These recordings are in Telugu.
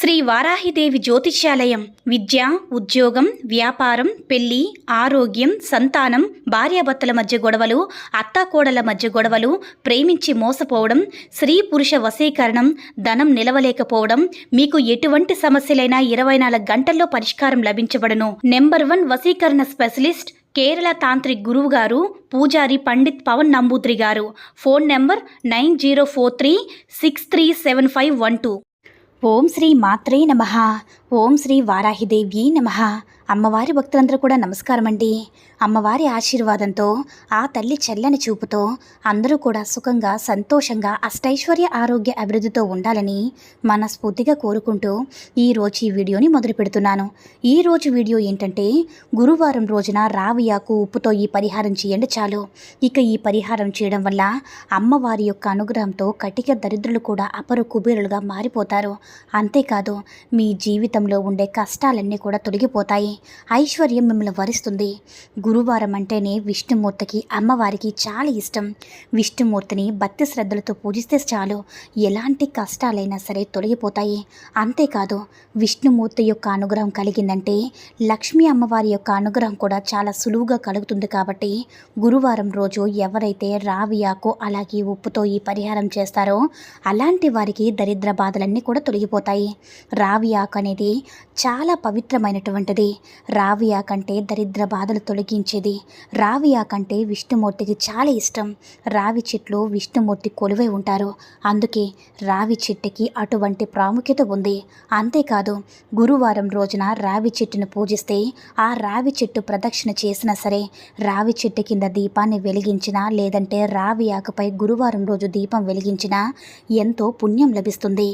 శ్రీ వారాహిదేవి జ్యోతిష్యాలయం విద్య, ఉద్యోగం, వ్యాపారం, పెళ్లి, ఆరోగ్యం, సంతానం, భార్యాభర్తల మధ్య గొడవలు, అత్తాకోడల మధ్య గొడవలు, ప్రేమించి మోసపోవడం, స్త్రీ పురుష వశీకరణం, ధనం నిలవలేకపోవడం, మీకు ఎటువంటి సమస్యలైనా 24 గంటల్లో పరిష్కారం లభించబడును. నెంబర్ 1 వశీకరణ స్పెషలిస్ట్ కేరళ తాంత్రిక్ గురువు గారు పూజారి పండిత్ పవన్ నంబూద్రి గారు. Phone number 9043637512. ఓం శ్రీ మాత్రే నమః. ఓం శ్రీ వారాహిదేవి నమః. అమ్మవారి భక్తులందరూ కూడా నమస్కారం అండి. అమ్మవారి ఆశీర్వాదంతో, ఆ తల్లి చల్లని చూపుతో అందరూ కూడా సుఖంగా, సంతోషంగా, అష్టైశ్వర్య ఆరోగ్య అభివృద్ధితో ఉండాలని మనస్ఫూర్తిగా కోరుకుంటూ ఈరోజు ఈ వీడియోని మొదలు పెడుతున్నాను. ఈరోజు వీడియో ఏంటంటే, గురువారం రోజున రావి ఆకు ఉప్పుతో ఈ పరిహారం చేయండి చాలు. ఇక ఈ పరిహారం చేయడం వల్ల అమ్మవారి యొక్క అనుగ్రహంతో కటిక దరిద్రులు కూడా అపరు కుబేరులుగా మారిపోతారు. అంతేకాదు, మీ జీవితంలో ఉండే కష్టాలన్నీ కూడా తొలగిపోతాయి. ఐశ్వర్యం మిమ్మల్ని వరిస్తుంది. గురువారం అంటేనే విష్ణుమూర్తికి, అమ్మవారికి చాలా ఇష్టం. విష్ణుమూర్తిని భక్తి శ్రద్ధలతో పూజిస్తే చాలు, ఎలాంటి కష్టాలైనా సరే తొలగిపోతాయి. అంతేకాదు, విష్ణుమూర్తి యొక్క అనుగ్రహం కలిగిందంటే లక్ష్మీ అమ్మవారి యొక్క అనుగ్రహం కూడా చాలా సులువుగా కలుగుతుంది. కాబట్టి గురువారం రోజు ఎవరైతే రావి ఆకు అలాగే ఉప్పుతో ఈ పరిహారం చేస్తారో అలాంటి వారికి దరిద్ర బాధలన్నీ కూడా తొలగిపోతాయి. రావి ఆకు అనేది చాలా పవిత్రమైనటువంటిది. రావి ఆకంటే దరిద్ర బాధలు తొలగించేది. రావి ఆకంటే విష్ణుమూర్తికి చాలా ఇష్టం. రావి చెట్లు విష్ణుమూర్తి కొలువై ఉంటారు. అందుకే రావి చెట్టుకి అటువంటి ప్రాముఖ్యత ఉంది. అంతేకాదు, గురువారం రోజున రావి చెట్టును పూజిస్తే, ఆ రావి చెట్టు ప్రదక్షిణ చేసినా సరే, రావి చెట్టు కింద దీపాన్ని వెలిగించినా, లేదంటే రావి ఆకుపై గురువారం రోజు దీపం వెలిగించినా ఎంతో పుణ్యం లభిస్తుంది.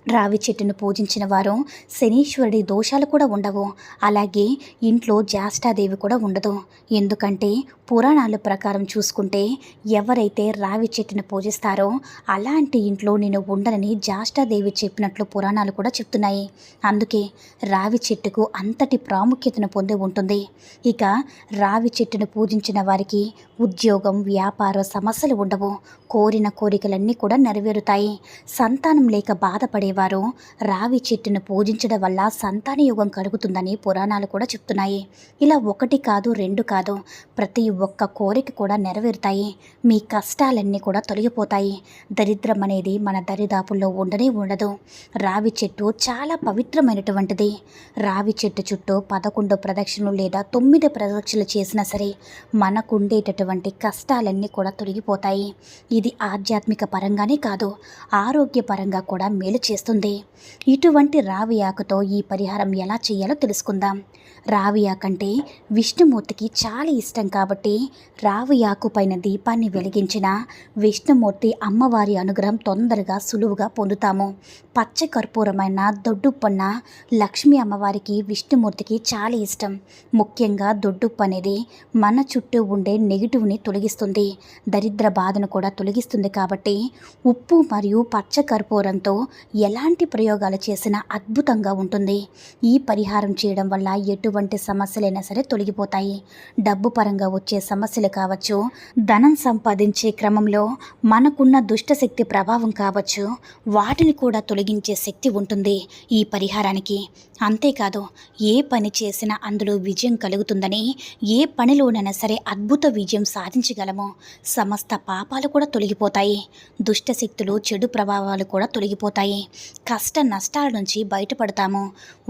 రావి చెట్టును పూజించిన వారు శనీశ్వరుడి దోషాలు కూడా ఉండవు. అలాగే ఇంట్లో జ్యేష్ఠాదేవి కూడా ఉండదు. ఎందుకంటే పురాణాల ప్రకారం చూసుకుంటే ఎవరైతే రావి చెట్టును పూజిస్తారో అలాంటి ఇంట్లో నేను ఉండనని జ్యేష్ఠాదేవి చెప్పినట్లు పురాణాలు కూడా చెప్తున్నాయి. అందుకే రావి చెట్టుకు అంతటి ప్రాముఖ్యతను పొంది ఉంటుంది. ఇక రావి చెట్టును పూజించిన వారికి ఉద్యోగం, వ్యాపార సమస్యలు ఉండవు. కోరిన కోరికలన్నీ కూడా నెరవేరుతాయి. సంతానం లేక బాధపడేవారు రావి చెట్టును పూజించడం వల్ల సంతాన యోగం కలుగుతుందని పురాణాలు కూడా చెప్తున్నాయి. ఇలా 1 కాదు 2 కాదు, ప్రతి ఒక్క కోరిక కూడా నెరవేరుతాయి. మీ కష్టాలన్నీ కూడా తొలగిపోతాయి. దరిద్రం అనేది మన దరిదాపుల్లో ఉండనే ఉండదు. రావి చెట్టు చాలా పవిత్రమైనటువంటిది. రావి చెట్టు చుట్టూ 11 ప్రదక్షిణలు లేదా 9 ప్రదక్షిణలు చేసినా సరే మనకు ఉండేటటువంటి కష్టాలన్నీ కూడా తొలగిపోతాయి. ఇది ఆధ్యాత్మిక పరంగానే కాదు, ఆరోగ్యపరంగా కూడా మేలు చేస్తుంది. ఇటువంటి రావి ఆకుతో ఈ పరిహారం ఎలా చేయాలో తెలుసుకుందాం. రావి ఆకంటే విష్ణుమూర్తికి చాలా ఇష్టం కాబట్టి రావి ఆకు పైన దీపాన్ని వెలిగించిన విష్ణుమూర్తి అమ్మవారి అనుగ్రహం తొందరగా సులువుగా పొందుతాము. పచ్చ కర్పూరమైన దొడ్డుప్పన్న లక్ష్మీ అమ్మవారికి, విష్ణుమూర్తికి చాలా ఇష్టం. ముఖ్యంగా దొడ్డుప్పు అనేది మన చుట్టూ ఉండే నెగిటివ్ని తొలగిస్తుంది, దరిద్ర బాధను కూడా తొలగిస్తుంది. కాబట్టి ఉప్పు మరియు పచ్చ కర్పూరంతో ఎలాంటి ప్రయోగాలు చేసినా అద్భుతంగా ఉంటుంది. ఈ పరిహారం చేయడం వల్ల ఎటువంటి సమస్యలైనా సరే తొలగిపోతాయి. డబ్బు పరంగా వచ్చే సమస్యలు కావచ్చు, ధనం సంపాదించే క్రమంలో మనకున్న దుష్టశక్తి ప్రభావం కావచ్చు, వాటిని కూడా తొలగించే శక్తి ఉంటుంది ఈ పరిహారానికి. అంతేకాదు, ఏ పని చేసినా అందులో విజయం కలుగుతుందని, ఏ పనిలోనైనా సరే అద్భుత విజయం సాధించగలము. సమస్త పాపాలు కూడా తొలగిపోతాయి. దుష్టశక్తులు, చెడు ప్రభావాలు కూడా తొలగిపోతాయి. కష్ట నష్టాల నుంచి బయటపడతాము.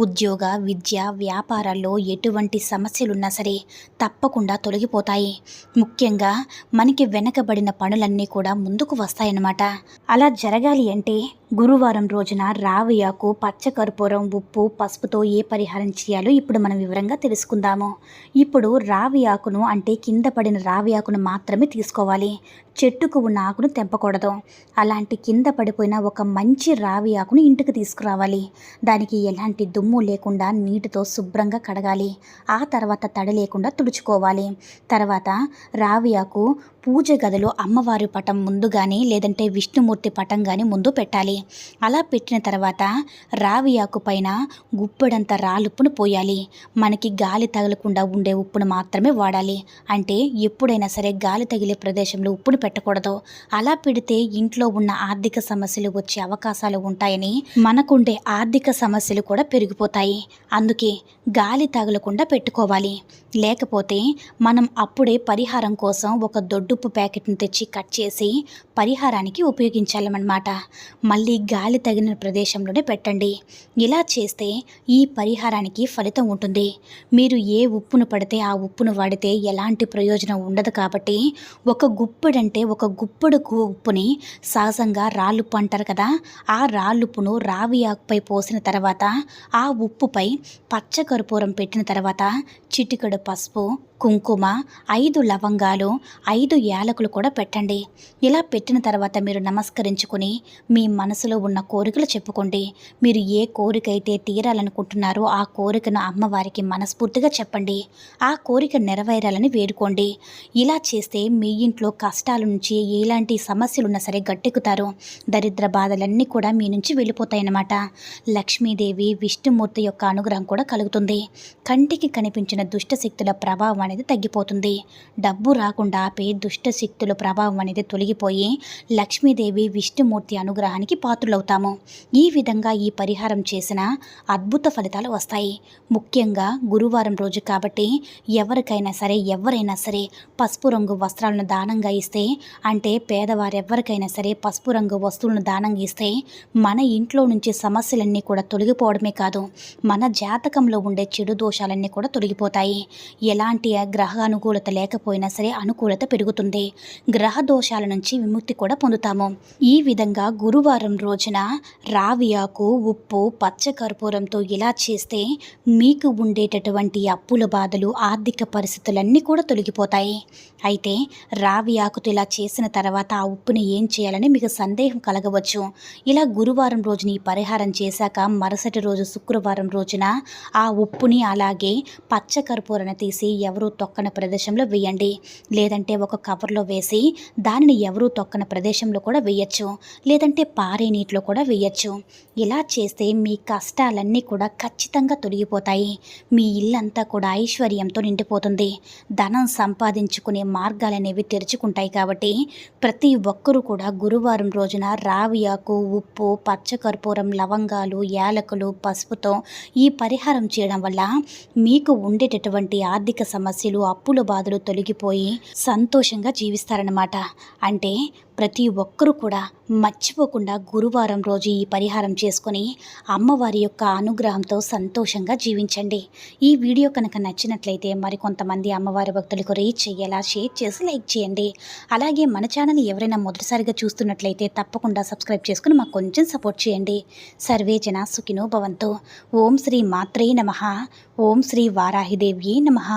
ఉద్యోగ, విద్య, వ్యాపారాల్లో ఎటువంటి సమస్యలున్నా సరే తప్పకుండా తొలగిపోతాయి. ముఖ్యంగా మనకి వెనకబడిన పనులన్నీ కూడా ముందుకు వస్తాయన్నమాట. అలా జరగాలి అంటే గురువారం రోజున రావి ఆకు, పచ్చ కర్పూరం, ఉప్పు, పసుపుతో ఏ పరిహారం చేయాలో ఇప్పుడు మనం వివరంగా తెలుసుకుందాము. ఇప్పుడు రావి ఆకును, అంటే కింద పడిన రావి ఆకును మాత్రమే తీసుకోవాలి. చెట్టుకు ఉన్న ఆకును తెంపకూడదు. అలాంటి కింద పడిపోయిన ఒక మంచి రావి ఆకును ఇంటికి తీసుకురావాలి. దానికి ఎలాంటి దుమ్ము లేకుండా నీటితో శుభ్రంగా కడగాలి. ఆ తర్వాత తడి లేకుండా తుడుచుకోవాలి. తర్వాత రావి ఆకు పూజ గదిలో అమ్మవారి పటం ముందు కానీ, లేదంటే విష్ణుమూర్తి పటం కానీ ముందు పెట్టాలి. అలా పెట్టిన తర్వాత రావి ఆకు పైన గుప్పెడంత రాళ్ళుప్పును పోయాలి. మనకి గాలి తగలకుండా ఉండే ఉప్పును మాత్రమే వాడాలి. అంటే ఎప్పుడైనా సరే గాలి తగిలే ప్రదేశంలో ఉప్పును పెట్టకూడదు. అలా పెడితే ఇంట్లో ఉన్న ఆర్థిక సమస్యలు వచ్చే అవకాశాలు ఉంటాయని, మనకుండే ఆర్థిక సమస్యలు కూడా పెరిగిపోతాయి. అందుకే గాలి తగలకుండా పెట్టుకోవాలి. లేకపోతే మనం అప్పుడే పరిహారం కోసం ఒక దొడ్డుప్పు ప్యాకెట్ని తెచ్చి కట్ చేసి పరిహారానికి ఉపయోగించాలన్నమాట. మళ్ళీ గాలి తగిలిన ప్రదేశంలోనే పెట్టండి. ఇలా చేస్తే ఈ పరిహారానికి ఫలితం ఉంటుంది. మీరు ఏ ఉప్పును పడితే ఆ ఉప్పును వాడితే ఎలాంటి ప్రయోజనం ఉండదు. కాబట్టి ఒక గుప్పెడంటే ఒక గుప్పెడు ఉప్పుని సహజంగా రాళ్ళుప్పు అంటారు కదా, ఆ రాళ్ళుప్పును రావి ఆకుపై పోసిన తర్వాత ఆ ఉప్పుపై పచ్చ కర్పూరం పెట్టిన తర్వాత చిటికెడు పసుపు, కుంకుమ, 5 లవంగాలు, 5 యాలకులు కూడా పెట్టండి. ఇలా పెట్టిన తర్వాత మీరు నమస్కరించుకొని మీ మనసులో ఉన్న కోరికలు చెప్పుకోండి. మీరు ఏ కోరిక అయితే తీరాలనుకుంటున్నారో ఆ కోరికను అమ్మవారికి మనస్ఫూర్తిగా చెప్పండి. ఆ కోరిక నెరవేరాలని వేడుకోండి. ఇలా చేస్తే మీ ఇంట్లో కష్టాల నుంచి ఎలాంటి సమస్యలున్నా సరే గట్టెక్కుతారు. దరిద్ర బాధలన్నీ కూడా మీ నుంచి వెళ్ళిపోతాయన్నమాట. లక్ష్మీదేవి విష్ణుమూర్తి యొక్క అనుగ్రహం కూడా కలుగుతుంది. కంటికి కనిపించిన దుష్టశక్తుల ప్రభావం అనేది తగ్గిపోతుంది. డబ్బు రాకుండా ఆపే దుష్టశక్తుల ప్రభావం అనేది తొలగిపోయి లక్ష్మీదేవి విష్ణుమూర్తి అనుగ్రహానికి పాత్రులవుతాము. ఈ విధంగా ఈ పరిహారం చేసిన అద్భుత ఫలితాలు వస్తాయి. ముఖ్యంగా గురువారం రోజు కాబట్టి ఎవరికైనా సరే పసుపు రంగు వస్త్రాలను దానంగా ఇస్తే, అంటే పేదవారెవ్వరికైనా సరే పసుపు రంగు వస్తువులను దానంగా ఇస్తే మన ఇంట్లో నుంచి సమస్యలన్నీ కూడా తొలగిపోవడమే కాదు, మన జాతకంలో ఉండే చెడు దోషాలన్నీ కూడా తొలగిపోతాయి. ఎలాంటి గ్రహ అనుకూలత లేకపోయినా సరే అనుకూలత పెరుగుతుంది. గ్రహ దోషాల నుంచి విముక్తి కూడా పొందుతాము. ఈ విధంగా గురువారం రోజున రావి ఆకు, ఉప్పు, పచ్చ కర్పూరంతో ఇలా చేస్తే మీకు ఉండేటటువంటి అప్పుల బాధలు, ఆర్థిక పరిస్థితులన్నీ కూడా తొలగిపోతాయి. అయితే రావి ఆకుతో ఇలా చేసిన తర్వాత ఆ ఉప్పుని ఏం చేయాలని మీకు సందేహం కలగవచ్చు. ఇలా గురువారం రోజున ఈ పరిహారం చేశాక మరుసటి రోజు శుక్రవారం రోజున ఆ ఉప్పుని అలాగే పచ్చ కర్పూరాన్ని తీసి ఎవరూ తొక్కని ప్రదేశంలో వేయండి. లేదంటే ఒక కవర్లో వేసి దానిని ఎవరూ తొక్కని ప్రదేశంలో కూడా వేయచ్చు. లేదంటే పారే నీటిలో కూడా వేయచ్చు. ఇలా చేస్తే మీ కష్టాలన్నీ కూడా ఖచ్చితంగా తొలగిపోతాయి. మీ ఇల్లంతా కూడా ఐశ్వర్యంతో నిండిపోతుంది. ధనం సంపాదించుకునే మార్గాలు అనేవి తెరుచుకుంటాయి. కాబట్టి ప్రతి ఒక్కరూ కూడా గురువారం రోజున రావి ఆకు, ఉప్పు, పచ్చ కర్పూరం, లవంగాలు, యాలకులు, పసుపుతో ఈ పరిహారం చేయడం వల్ల మీకు ఉండేటటువంటి ఆర్థిక సమస్యలు, అప్పుల బాధలు తొలగిపోయి సంతోషంగా జీవిస్తారన్నమాట. అంటే ప్రతి ఒక్కరూ కూడా మర్చిపోకుండా గురువారం రోజు ఈ పరిహారం చేసుకొని అమ్మవారి యొక్క అనుగ్రహంతో సంతోషంగా జీవించండి. ఈ వీడియో కనుక నచ్చినట్లయితే మరికొంతమంది అమ్మవారి భక్తులకు రీచ్ అయ్యేలా షేర్ చేసి లైక్ చేయండి. అలాగే మన ఛానల్ ఎవరైనా మొదటిసారిగా చూస్తున్నట్లయితే తప్పకుండా సబ్స్క్రైబ్ చేసుకుని మాకు కొంచెం సపోర్ట్ చేయండి. సర్వే జన సుఖినో భవంతు. ఓం శ్రీ మాత్రే నమః. ఓం శ్రీ వారాహిదేవ్యే నమః.